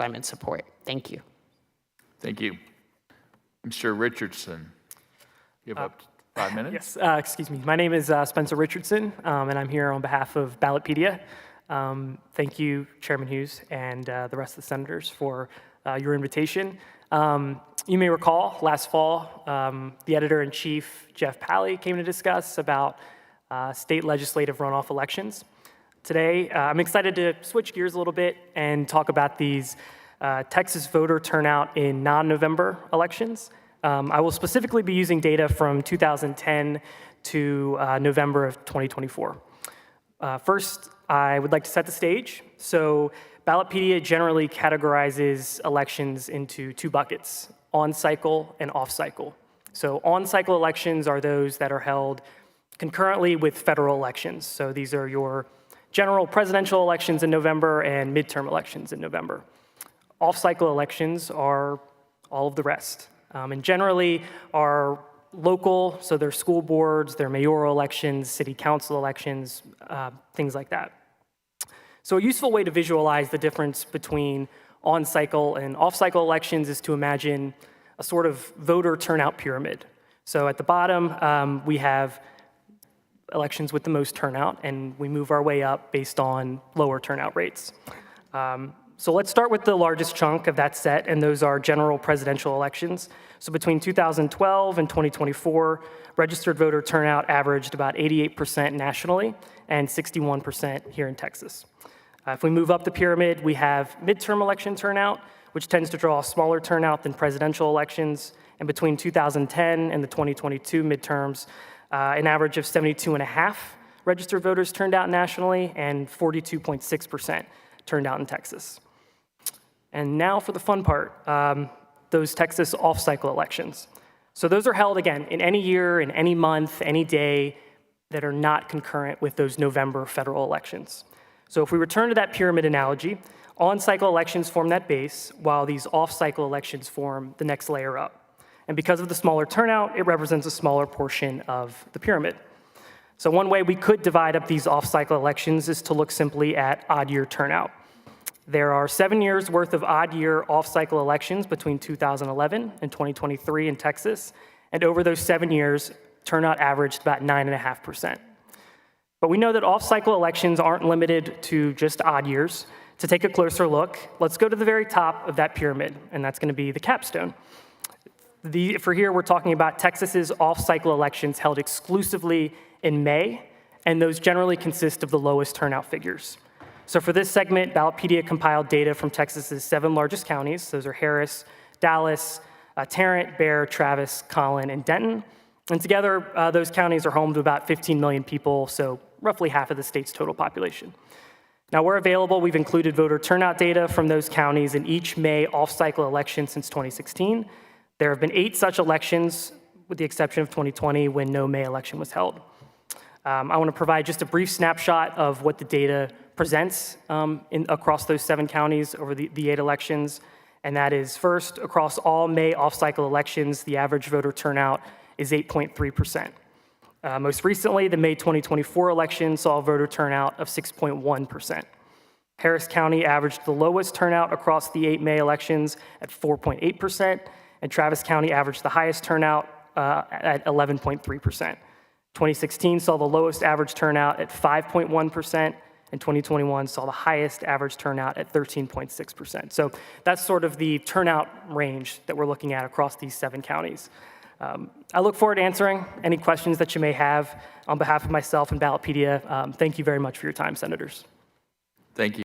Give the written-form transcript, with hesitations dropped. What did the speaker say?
I'm in support. Thank you. Thank you. Mr. Richardson, you have up to 5 minutes. Yes, excuse me. My name is Spencer Richardson, and I'm here on behalf of Ballotpedia. Thank you, Chairman Hughes, and the rest of the senators for your invitation. You may recall last fall, the editor-in-chief, Jeff Palley, came to discuss about state legislative runoff elections. Today, I'm excited to switch gears a little bit and talk about these Texas voter turnout in non-November elections. I will specifically be using data from 2010 to November of 2024. First, I would like to set the stage. So Ballotpedia generally categorizes elections into two buckets, on-cycle and off-cycle. So on-cycle elections are those that are held concurrently with federal elections. So these are your general presidential elections in November and midterm elections in November. Off-cycle elections are all of the rest, and generally are local, so they're school boards, they're mayoral elections, city council elections, things like that. So a useful way to visualize the difference between on-cycle and off-cycle elections is to imagine a sort of voter turnout pyramid. So at the bottom, we have elections with the most turnout, and we move our way up based on lower turnout rates. So let's start with the largest chunk of that set, and those are general presidential elections. So between 2012 and 2024, registered voter turnout averaged about 88% nationally and 61% here in Texas. If we move up the pyramid, we have midterm election turnout, which tends to draw a smaller turnout than presidential elections. And between 2010 and the 2022 midterms, an average of 72.5 registered voters turned out nationally and 42.6% turned out in Texas. And now for the fun part, those Texas off-cycle elections. So those are held, again, in any year, in any month, any day that are not concurrent with those November federal elections. So if we return to that pyramid analogy, on-cycle elections form that base, while these off-cycle elections form the next layer up. And because of the smaller turnout, it represents a smaller portion of the pyramid. So one way we could divide up these off-cycle elections is to look simply at odd-year turnout. There are 7 years worth of odd-year off-cycle elections between 2011 and 2023 in Texas, and over those 7 years, turnout averaged about 9.5%. But we know that off-cycle elections aren't limited to just odd years. To take a closer look, let's go to the very top of that pyramid, and that's going to be the capstone. For here, we're talking about Texas's off-cycle elections held exclusively in May, and those generally consist of the lowest turnout figures. So for this segment, Ballotpedia compiled data from Texas's 7 largest counties. Those are Harris, Dallas, Tarrant, Bexar, Travis, Collin, and Denton. And together, those counties are home to about 15 million people, so roughly half of the state's total population. Now, where available, we've included voter turnout data from those counties in each May off-cycle election since 2016. There have been 8 such elections, with the exception of 2020, when no May election was held. I want to provide just a brief snapshot of what the data presents across those 7 counties over the 8 elections. And that is, first, across all May off-cycle elections, the average voter turnout is 8.3%. Most recently, the May 2024 election saw a voter turnout of 6.1%. Harris County averaged the lowest turnout across the 8 May elections at 4.8%, and Travis County averaged the highest turnout at 11.3%. 2016 saw the lowest average turnout at 5.1%, and 2021 saw the highest average turnout at 13.6%. So that's sort of the turnout range that we're looking at across these 7 counties. I look forward to answering any questions that you may have on behalf of myself and Ballotpedia. Thank you very much for your time, Senators. Thank you.